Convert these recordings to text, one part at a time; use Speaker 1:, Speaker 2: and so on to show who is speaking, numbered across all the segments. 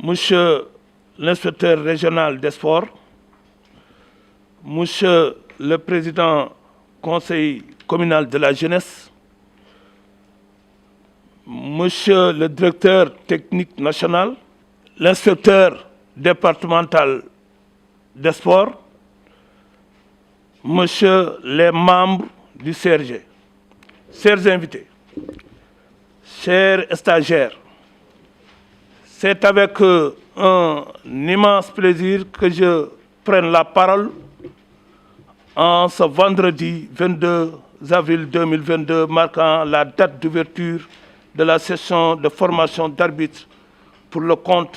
Speaker 1: Monsieur l'inspecteur régional des sports, Monsieur le président conseil communal de la jeunesse, Monsieur le directeur technique national, l'inspecteur départemental des sports, Monsieur les membres du CRG, chers invités, chers stagiaires, c'est avec un immense plaisir que je prenne la parole en ce vendredi 22 avril 2022, marquant la date d'ouverture de la session de formation d'arbitres pour le compte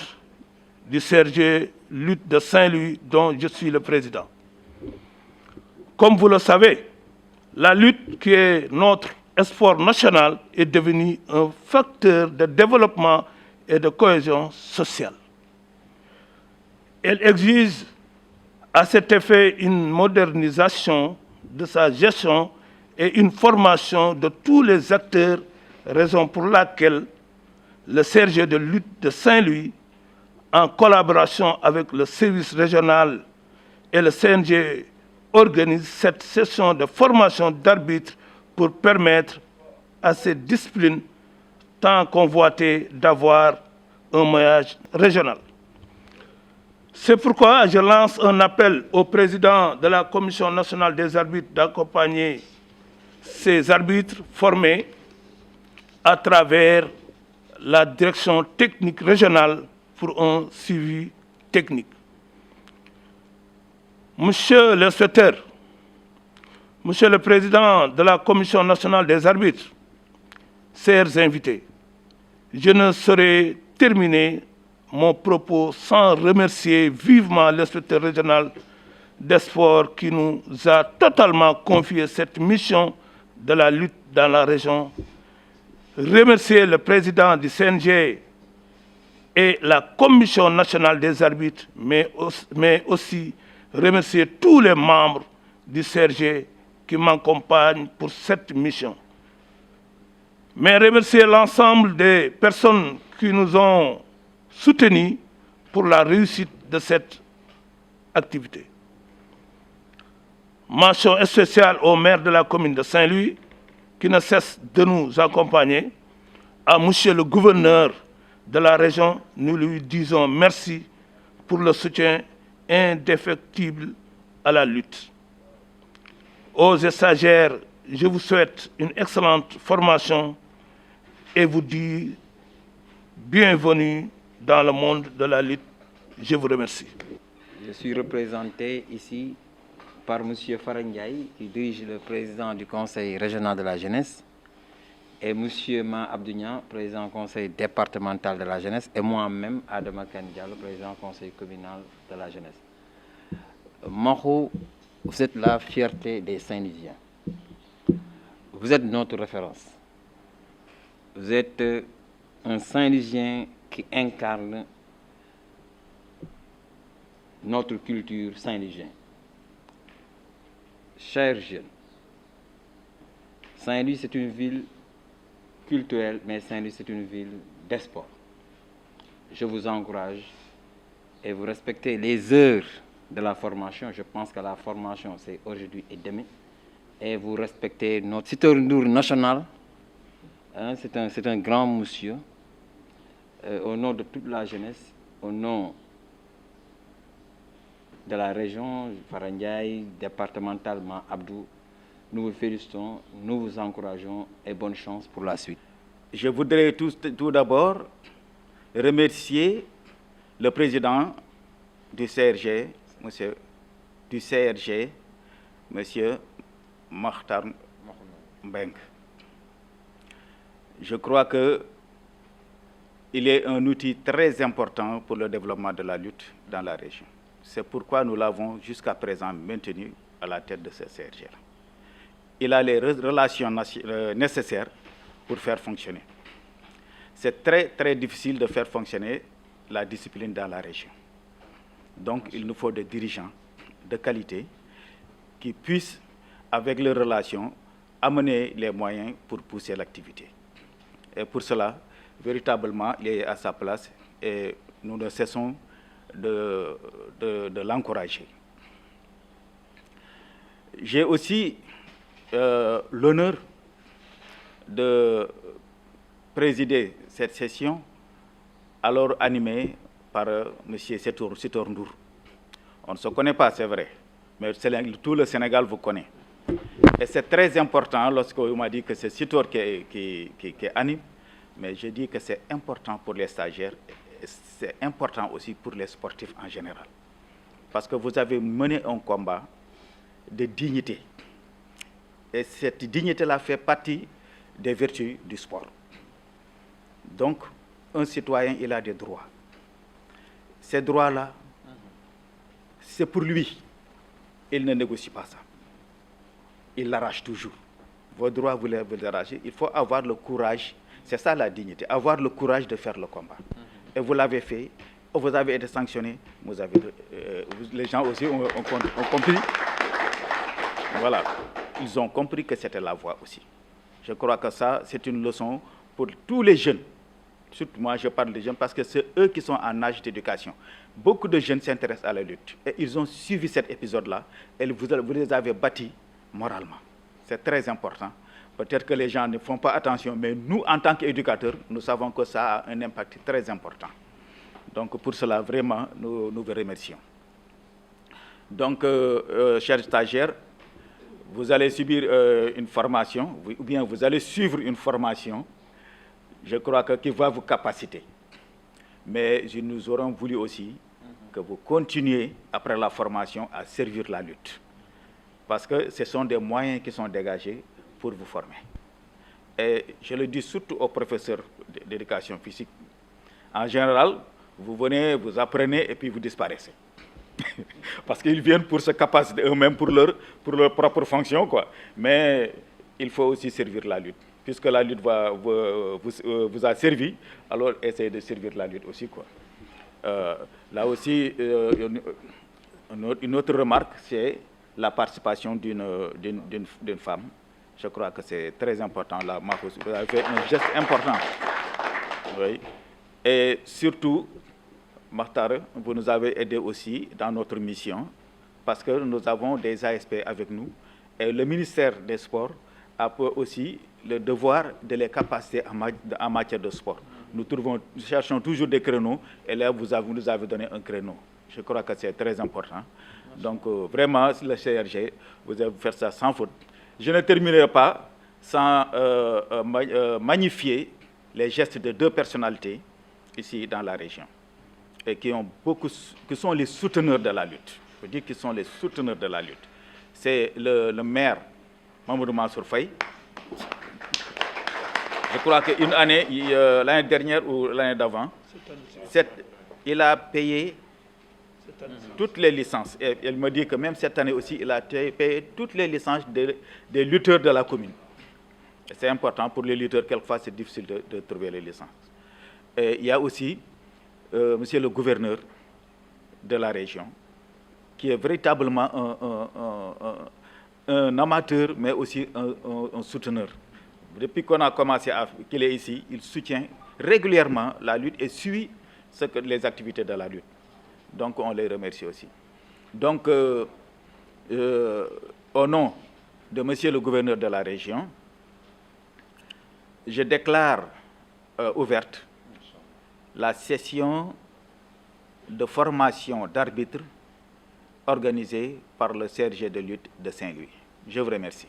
Speaker 1: du CRG Lutte de Saint-Louis, dont je suis le président. Comme vous le savez, la lutte, qui est notre sport national, est devenue un facteur de développement et de cohésion sociale. Elle exige à cet effet une modernisation de sa gestion et une formation de tous les acteurs, raison pour laquelle le CRG de lutte de Saint-Louis, en collaboration avec le service régional et le CNG, organise cette session de formation d'arbitres pour permettre à cette discipline tant convoitée d'avoir un maillage régional. C'est pourquoi je lance un appel au président de la Commission nationale des arbitres d'accompagner ces arbitres formés à travers la direction technique régionale pour un suivi technique. Monsieur l'inspecteur, Monsieur le président de la Commission nationale des arbitres, chers invités, je ne saurais terminer mon propos sans remercier vivement l'inspecteur régional des sports qui nous a totalement confié cette mission de la lutte dans la région. Remercier le président du CNG et la Commission nationale des arbitres, mais aussi remercier tous les membres du CRG qui m'accompagnent pour cette mission. Mais remercier l'ensemble des personnes qui nous ont soutenus pour la réussite de cette activité. Mention spéciale au maire de la commune de Saint-Louis qui ne cesse de nous accompagner. À monsieur le gouverneur de la région, nous lui disons merci pour le soutien indéfectible à la lutte. Aux stagiaires, je vous souhaite une excellente formation et vous dis bienvenue dans le monde de la lutte. Je vous remercie.
Speaker 2: Je suis représenté ici par M. Farandiaï, qui dirige le président du Conseil régional de la jeunesse, et M. Ma Abdounian, président du Conseil départemental de la jeunesse, et moi-même, Adama Kandialo, président du Conseil communal de la jeunesse. Mahou, vous êtes la fierté des Saint-Louisiens. Vous êtes notre référence. Vous êtes un Saint-Louisien qui incarne notre culture saint-louisienne. Chers jeunes, Saint-Louis, c'est une ville culturelle, mais Saint-Louis, c'est une ville d'espoir. Je vous encourage et vous respectez les heures de la formation. Je pense que la formation, c'est aujourd'hui et demain. Et vous respectez notre citoyen national. Hein, c'est un grand monsieur. Au nom de toute la jeunesse, au nom de la région, Farandiaï, départementalement Abdou, nous vous félicitons, nous vous encourageons et bonne chance pour la suite.
Speaker 3: Je voudrais tout d'abord remercier le président du CRG, monsieur Makhtar Mbeng. Je crois qu'il est un outil très important pour le développement de la lutte dans la région. C'est pourquoi nous l'avons jusqu'à présent maintenu à la tête de ce CRG. Il a les relations nécessaires pour faire fonctionner. C'est très difficile de faire fonctionner la discipline dans la région. Donc il nous faut des dirigeants de qualité qui puissent, avec leurs relations, amener les moyens pour pousser l'activité. Et pour cela, véritablement, il est à sa place et nous ne cessons de l'encourager. J'ai aussi l'honneur de présider cette session, alors animée par M. Sitor Ndour. On ne se connaît pas, c'est vrai, mais tout le Sénégal vous connaît. Et c'est très important lorsqu'on m'a dit que c'est Sitor qui anime, mais je dis que c'est important pour les stagiaires, et c'est important aussi pour les sportifs en général. Parce que vous avez mené un combat de dignité. Et cette dignité-là fait partie des vertus du sport. Donc, un citoyen, il a des droits. Ces droits-là, c'est pour lui. Il ne négocie pas ça. Il l'arrache toujours. Vos droits, vous les arrachez. Il faut avoir le courage. C'est ça la dignité. Avoir le courage de faire le combat. Et vous l'avez fait. Vous avez été sanctionné. Les gens aussi ont compris. Voilà. Ils ont compris que c'était la voie aussi. Je crois que ça, c'est une leçon pour tous les jeunes. Surtout moi, je parle des jeunes parce que c'est eux qui sont en âge d'éducation. Beaucoup de jeunes s'intéressent à la lutte. Et ils ont suivi cet épisode-là et vous les avez bâtis moralement. C'est très important. Peut-être que les gens ne font pas attention, mais nous, en tant qu'éducateurs, nous savons que ça a un impact très important. Donc, pour cela, vraiment, nous vous remercions. Donc, chers stagiaires, vous allez subir une formation, ou bien vous allez suivre une formation, je crois qui va vous capaciter. Mais nous aurons voulu aussi que vous continuiez, après la formation, à servir la lutte. Parce que ce sont des moyens qui sont dégagés pour vous former. Et je le dis surtout aux professeurs d'éducation physique. En général, vous venez, vous apprenez et puis vous disparaissez. Parce qu'ils viennent pour se capaciter eux-mêmes, pour leur propre fonction, quoi. Mais il faut aussi servir la lutte. Puisque la lutte vous a servi, alors essayez de servir la lutte aussi, quoi. Là aussi, une autre remarque, c'est la participation d'une femme. Je crois que c'est très important. Là, vous avez fait un geste important. Oui. Et surtout, Makhtar, vous nous avez aidés aussi dans notre mission parce que nous avons des ASP avec nous et le ministère des Sports a aussi le devoir de les capaciter en matière de sport. Nous cherchons toujours des créneaux et là, vous nous avez donné un créneau. Je crois que c'est très important. Donc, vraiment, le CRG, vous avez fait ça sans faute. Je ne terminerai pas sans magnifier les gestes de deux personnalités ici dans la région et qui sont les souteneurs de la lutte. Je veux dire qu'ils sont les souteneurs de la lutte. C'est le maire Mamadou Mansour Faye. Je crois qu'une année, l'année dernière ou l'année d'avant, il a payé toutes les licences. Et elle me dit que même cette année aussi, il a payé toutes les licences des lutteurs de la commune. C'est important pour les lutteurs, quelquefois c'est difficile de trouver les licences. Et il y a aussi monsieur le gouverneur de la région, qui est véritablement un amateur, mais aussi un souteneur. Depuis qu'on a commencé qu'il est ici, il soutient régulièrement la lutte et suit les activités de la lutte. Donc, on les remercie aussi. Donc, au nom de monsieur le gouverneur de la région, je déclare ouverte la session de formation d'arbitre organisée par le CRG de lutte de Saint-Louis. Je vous remercie.